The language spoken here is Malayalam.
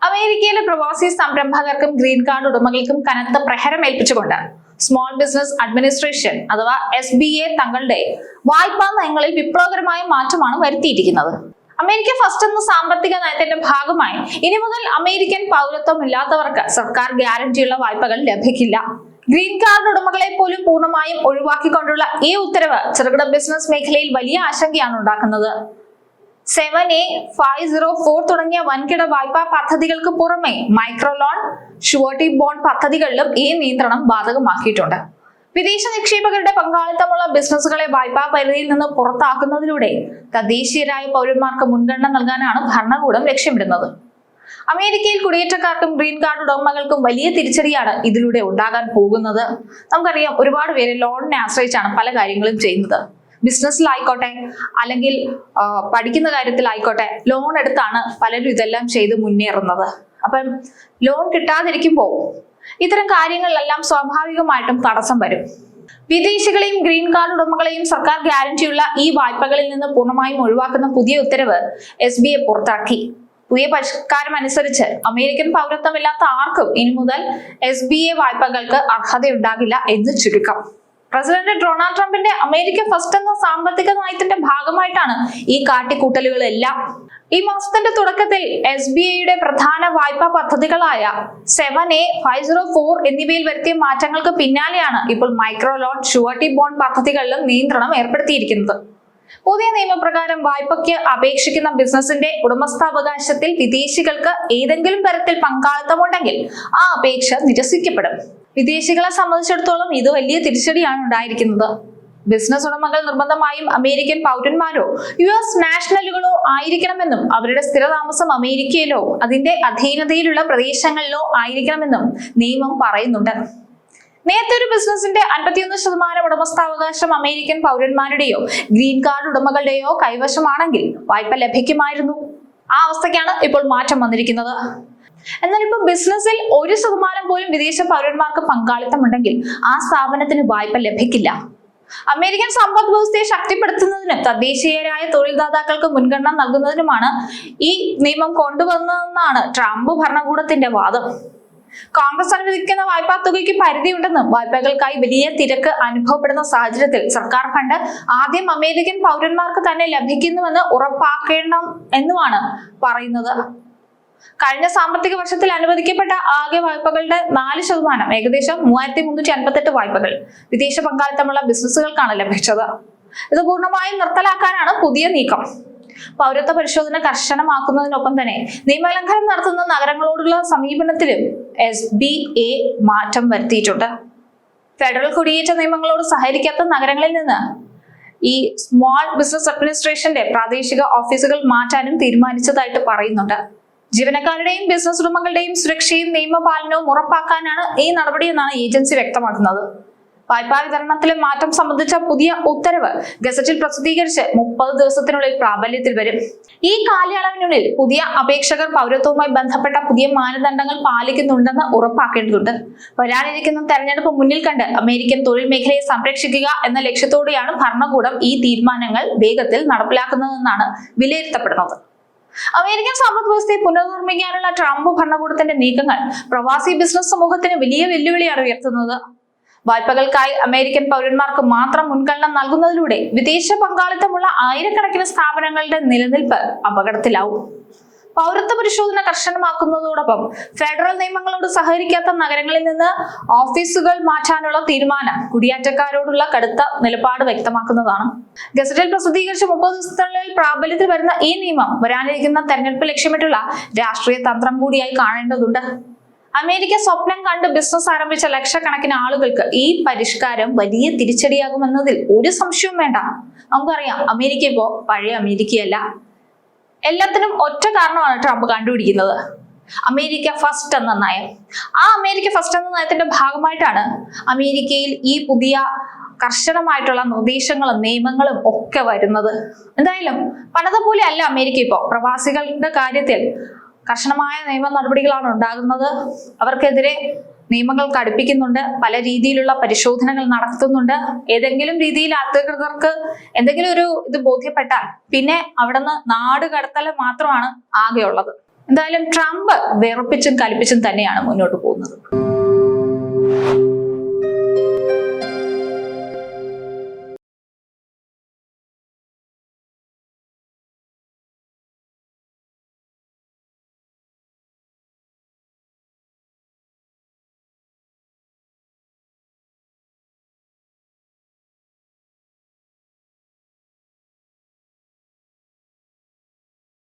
അമേരിക്കയിലെ പ്രവാസി സംരംഭകർക്കും ഗ്രീൻ കാർഡ് ഉടമകൾക്കും കനത്ത പ്രഹരം ഏൽപ്പിച്ചുകൊണ്ട് സ്മോൾ ബിസിനസ് അഡ്മിനിസ്ട്രേഷൻ അഥവാ SBA തങ്ങളുടെ വായ്പാ നയങ്ങളിൽ വിപ്ലവകരമായ മാറ്റമാണ് വരുത്തിയിരിക്കുന്നത്. അമേരിക്ക ഫസ്റ്റ് എന്ന സാമ്പത്തിക നയത്തിന്റെ ഭാഗമായി ഇനി മുതൽ അമേരിക്കൻ പൗരത്വം ഇല്ലാത്തവർക്ക് സർക്കാർ ഗ്യാരണ്ടിയുള്ള വായ്പകൾ ലഭിക്കില്ല. ഗ്രീൻ കാർഡ് ഉടമകളെ പോലും പൂർണ്ണമായും ഒഴിവാക്കിക്കൊണ്ടുള്ള ഈ ഉത്തരവ് ചെറുകിട ബിസിനസ് മേഖലയിൽ വലിയ ആശങ്കയാണ് ഉണ്ടാക്കുന്നത്. 7A 504 തുടങ്ങിയ വൻകിട വായ്പാ പദ്ധതികൾക്ക് പുറമെ മൈക്രോ ലോൺ, ഷുവർട്ടി ബോണ്ട് പദ്ധതികളിലും ഈ നിയന്ത്രണം ബാധകമാക്കിയിട്ടുണ്ട്. വിദേശ നിക്ഷേപകരുടെ പങ്കാളിത്തമുള്ള ബിസിനസ്സുകളെ വായ്പാ പരിധിയിൽ നിന്ന് പുറത്താക്കുന്നതിലൂടെ തദ്ദേശീയരായ പൗരന്മാർക്ക് മുൻഗണന നൽകാനാണ് ഭരണകൂടം ലക്ഷ്യമിടുന്നത്. അമേരിക്കയിൽ കുടിയേറ്റക്കാർക്കും ഗ്രീൻ കാർഡ് ഉടമകൾക്കും വലിയ തിരിച്ചടിയാണ് ഇതിലൂടെ ഉണ്ടാകാൻ പോകുന്നത്. നമുക്കറിയാം, ഒരുപാട് പേര് ലോണിനെ ആശ്രയിച്ചാണ് പല കാര്യങ്ങളും ചെയ്യുന്നത്. ബിസിനസ്സിലായിക്കോട്ടെ അല്ലെങ്കിൽ പഠിക്കുന്ന കാര്യത്തിലായിക്കോട്ടെ ലോൺ എടുത്താണ് പലരും ഇതെല്ലാം ചെയ്ത് മുന്നേറുന്നത്. അപ്പം ലോൺ കിട്ടാതിരിക്കുമ്പോൾ ഇത്തരം കാര്യങ്ങളിലെല്ലാം സ്വാഭാവികമായിട്ടും തടസ്സം വരും. വിദേശികളെയും ഗ്രീൻ കാർഡ് ഉടമകളെയും സർക്കാർ ഗ്യാരണ്ടിയുള്ള ഈ വായ്പകളിൽ നിന്ന് പൂർണ്ണമായും ഒഴിവാക്കുന്ന പുതിയ ഉത്തരവ് SBA പുറത്തിറക്കി. പുതിയ പരിഷ്കാരം അനുസരിച്ച് അമേരിക്കൻ പൗരത്വമില്ലാത്ത ആർക്കും ഇനി മുതൽ SBA വായ്പകൾക്ക് അർഹതയുണ്ടാകില്ല എന്ന് ചുരുക്കം. പ്രസിഡന്റ് ഡൊണാൾഡ് ട്രംപിന്റെ അമേരിക്ക ഫസ്റ്റ് എന്ന സാമ്പത്തിക നയത്തിന്റെ ഭാഗമായിട്ടാണ് ഈ കാട്ടിക്കൂട്ടലുകളെല്ലാം. ഈ മാസത്തിന്റെ തുടക്കത്തിൽ SBAയുടെ പ്രധാന വായ്പാ പദ്ധതികളായ 7A 504 എന്നിവയിൽ വരുത്തിയ മാറ്റങ്ങൾക്ക് പിന്നാലെയാണ് ഇപ്പോൾ മൈക്രോ ലോൺ, ഷുവർട്ടി ബോണ്ട് പദ്ധതികളിലും നിയന്ത്രണം ഏർപ്പെടുത്തിയിരിക്കുന്നത്. പുതിയ നിയമപ്രകാരം വായ്പയ്ക്ക് അപേക്ഷിക്കുന്ന ബിസിനസിന്റെ ഉടമസ്ഥാവകാശത്തിൽ വിദേശികൾക്ക് ഏതെങ്കിലും തരത്തിൽ പങ്കാളിത്തമുണ്ടെങ്കിൽ ആ അപേക്ഷ നിരസിക്കപ്പെടും. വിദേശികളെ സംബന്ധിച്ചിടത്തോളം ഇത് വലിയ തിരിച്ചടിയാണ് ഉണ്ടായിരിക്കുന്നത്. ബിസിനസ് ഉടമകൾ നിർബന്ധമായും അമേരിക്കൻ പൗരന്മാരോ US നാഷണലുകളോ ആയിരിക്കണമെന്നും അവരുടെ സ്ഥിരതാമസം അമേരിക്കയിലോ അതിന്റെ അധീനതയിലുള്ള പ്രദേശങ്ങളിലോ ആയിരിക്കണമെന്നും നിയമം പറയുന്നുണ്ട്. നേരത്തെ ഒരു ബിസിനസിന്റെ 51% ഉടമസ്ഥാവകാശം അമേരിക്കൻ പൗരന്മാരുടെയോ ഗ്രീൻ കാർഡ് ഉടമകളുടെയോ കൈവശമാണെങ്കിൽ വായ്പ ലഭിക്കുമായിരുന്നു. ആ അവസ്ഥയ്ക്കാണ് ഇപ്പോൾ മാറ്റം വന്നിരിക്കുന്നത്. എന്നാൽ ഇപ്പോൾ ബിസിനസ്സിൽ 1% പോലും വിദേശ പൗരന്മാർക്ക് പങ്കാളിത്തമുണ്ടെങ്കിൽ ആ സ്ഥാപനത്തിന് വായ്പ ലഭിക്കില്ല. അമേരിക്കൻ സമ്പദ് വ്യവസ്ഥയെ ശക്തിപ്പെടുത്തുന്നതിനും തദ്ദേശീയരായ തൊഴിൽദാതാക്കൾക്ക് മുൻഗണന നൽകുന്നതിനുമാണ് ഈ നിയമം കൊണ്ടുവന്നതെന്നാണ് ട്രംപ് ഭരണകൂടത്തിന്റെ വാദം. കോൺഗ്രസ് അനുവദിക്കുന്ന വായ്പാ തുകയ്ക്ക് പരിധിയുണ്ടെന്നും വായ്പകൾക്കായി വലിയ തിരക്ക് അനുഭവപ്പെടുന്ന സാഹചര്യത്തിൽ സർക്കാർ ഫണ്ട് ആദ്യം അമേരിക്കൻ പൗരന്മാർക്ക് തന്നെ ലഭിക്കുന്നുവെന്ന് ഉറപ്പാക്കണം എന്നുമാണ് പറയുന്നത്. കഴിഞ്ഞ സാമ്പത്തിക വർഷത്തിൽ അനുവദിക്കപ്പെട്ട ആകെ വായ്പകളുടെ 4%, ഏകദേശം 3358 വായ്പകൾ വിദേശ പങ്കാളിത്തമുള്ള ബിസിനസ്സുകൾക്കാണ് ലഭിച്ചത്. ഇത് പൂർണ്ണമായും നിർത്തലാക്കാനാണ് പുതിയ നീക്കം. പൗരത്വ പരിശോധന കർശനമാക്കുന്നതിനൊപ്പം തന്നെ നിയമലംഘനം നടത്തുന്ന നഗരങ്ങളോടുള്ള സമീപനത്തിലും SBA മാറ്റം വരുത്തിയിട്ടുണ്ട്. ഫെഡറൽ കുടിയേറ്റ നിയമങ്ങളോട് സഹകരിക്കാത്ത നഗരങ്ങളിൽ നിന്ന് ഈ സ്മോൾ ബിസിനസ് അഡ്മിനിസ്ട്രേഷന്റെ പ്രാദേശിക ഓഫീസുകൾ മാറ്റാനും തീരുമാനിച്ചതായിട്ട് പറയുന്നുണ്ട്. ജീവനക്കാരുടെയും ബിസിനസ് ഉടമകളുടെയും സുരക്ഷയും നിയമപാലനവും ഉറപ്പാക്കാനാണ് ഈ നടപടിയെന്നാണ് ഏജൻസി വ്യക്തമാക്കുന്നത്. വായ്പാ വിതരണത്തിലെ മാറ്റം സംബന്ധിച്ച പുതിയ ഉത്തരവ് ഗസറ്റിൽ പ്രസിദ്ധീകരിച്ച് 30 ദിവസത്തിനുള്ളിൽ പ്രാബല്യത്തിൽ വരും. ഈ കാലയളവിനുള്ളിൽ പുതിയ അപേക്ഷകർ പൗരത്വവുമായി ബന്ധപ്പെട്ട പുതിയ മാനദണ്ഡങ്ങൾ പാലിക്കുന്നുണ്ടെന്ന് ഉറപ്പാക്കേണ്ടതുണ്ട്. വരാനിരിക്കുന്ന തെരഞ്ഞെടുപ്പ് മുന്നിൽ കണ്ട് അമേരിക്കൻ തൊഴിൽ മേഖലയെ സംരക്ഷിക്കുക എന്ന ലക്ഷ്യത്തോടെയാണ് ഭരണകൂടം ഈ തീരുമാനങ്ങൾ വേഗത്തിൽ നടപ്പിലാക്കുന്നതെന്നാണ് വിലയിരുത്തപ്പെടുന്നത്. അമേരിക്കൻ സമ്പദ് വ്യവസ്ഥയെ പുനർനിർമ്മിക്കാനുള്ള ട്രംപ് ഭരണകൂടത്തിന്റെ നീക്കങ്ങൾ പ്രവാസി ബിസിനസ് സമൂഹത്തിന് വലിയ വെല്ലുവിളിയാണ് ഉയർത്തുന്നത്. വായ്പകൾക്കായി അമേരിക്കൻ പൗരന്മാർക്ക് മാത്രം മുൻഗണന നൽകുന്നതിലൂടെ വിദേശ പങ്കാളിത്തമുള്ള ആയിരക്കണക്കിന് സ്ഥാപനങ്ങളുടെ നിലനിൽപ്പ് അപകടത്തിലാവും. പൗരത്വ പരിശോധന കർശനമാക്കുന്നതോടൊപ്പം ഫെഡറൽ നിയമങ്ങളോട് സഹകരിക്കാത്ത നഗരങ്ങളിൽ നിന്ന് ഓഫീസുകൾ മാറ്റാനുള്ള തീരുമാനം കുടിയേറ്റക്കാരോടുള്ള കടുത്ത നിലപാട് വ്യക്തമാക്കുന്നതാണ്. ഗസറ്റിൽ പ്രസിദ്ധീകരിച്ച 30 ദിവസത്തിനുള്ളിൽ പ്രാബല്യത്തിൽ വരുന്ന ഈ നിയമം വരാനിരിക്കുന്ന തെരഞ്ഞെടുപ്പ് ലക്ഷ്യമിട്ടുള്ള രാഷ്ട്രീയ തന്ത്രം കൂടിയായി കാണേണ്ടതുണ്ട്. അമേരിക്ക സ്വപ്നം കണ്ട് ബിസിനസ് ആരംഭിച്ച ലക്ഷക്കണക്കിന് ആളുകൾക്ക് ഈ പരിഷ്കാരം വലിയ തിരിച്ചടിയാകുമെന്നതിൽ ഒരു സംശയവും വേണ്ട. നമുക്കറിയാം, അമേരിക്ക ഇപ്പോ പഴയ അമേരിക്കയല്ല. എല്ലാത്തിനും ഒറ്റ കാരണമാണ് ട്രംപ് കണ്ടുപിടിക്കുന്നത്: അമേരിക്ക ഫസ്റ്റ് എന്ന നയം. ആ അമേരിക്ക ഫസ്റ്റ് എന്ന നയത്തിന്റെ ഭാഗമായിട്ടാണ് അമേരിക്കയിൽ ഈ പുതിയ കർശനമായിട്ടുള്ള നിർദ്ദേശങ്ങളും നിയമങ്ങളും ഒക്കെ വരുന്നത്. എന്തായാലും പണ്ടതുപോലെ അല്ല അമേരിക്ക ഇപ്പോൾ. പ്രവാസികളുടെ കാര്യത്തിൽ കർശനമായ നിയമ നടപടികളാണ് ഉണ്ടാകുന്നത്. അവർക്കെതിരെ നിയമങ്ങൾ കടുപ്പിക്കുന്നുണ്ട്, പല രീതിയിലുള്ള പരിശോധനകൾ നടത്തുന്നുണ്ട്. ഏതെങ്കിലും രീതിയിൽ അധികൃതർക്ക് എന്തെങ്കിലും ഒരു ഇത് ബോധ്യപ്പെട്ടാൽ പിന്നെ അവിടുന്ന് നാട് കടത്തൽ മാത്രമാണ് ആകെയുള്ളത്. എന്തായാലും ട്രംപ് വെറുപ്പിച്ചും കലിപ്പിച്ചും തന്നെയാണ് മുന്നോട്ട് പോകുന്നത്.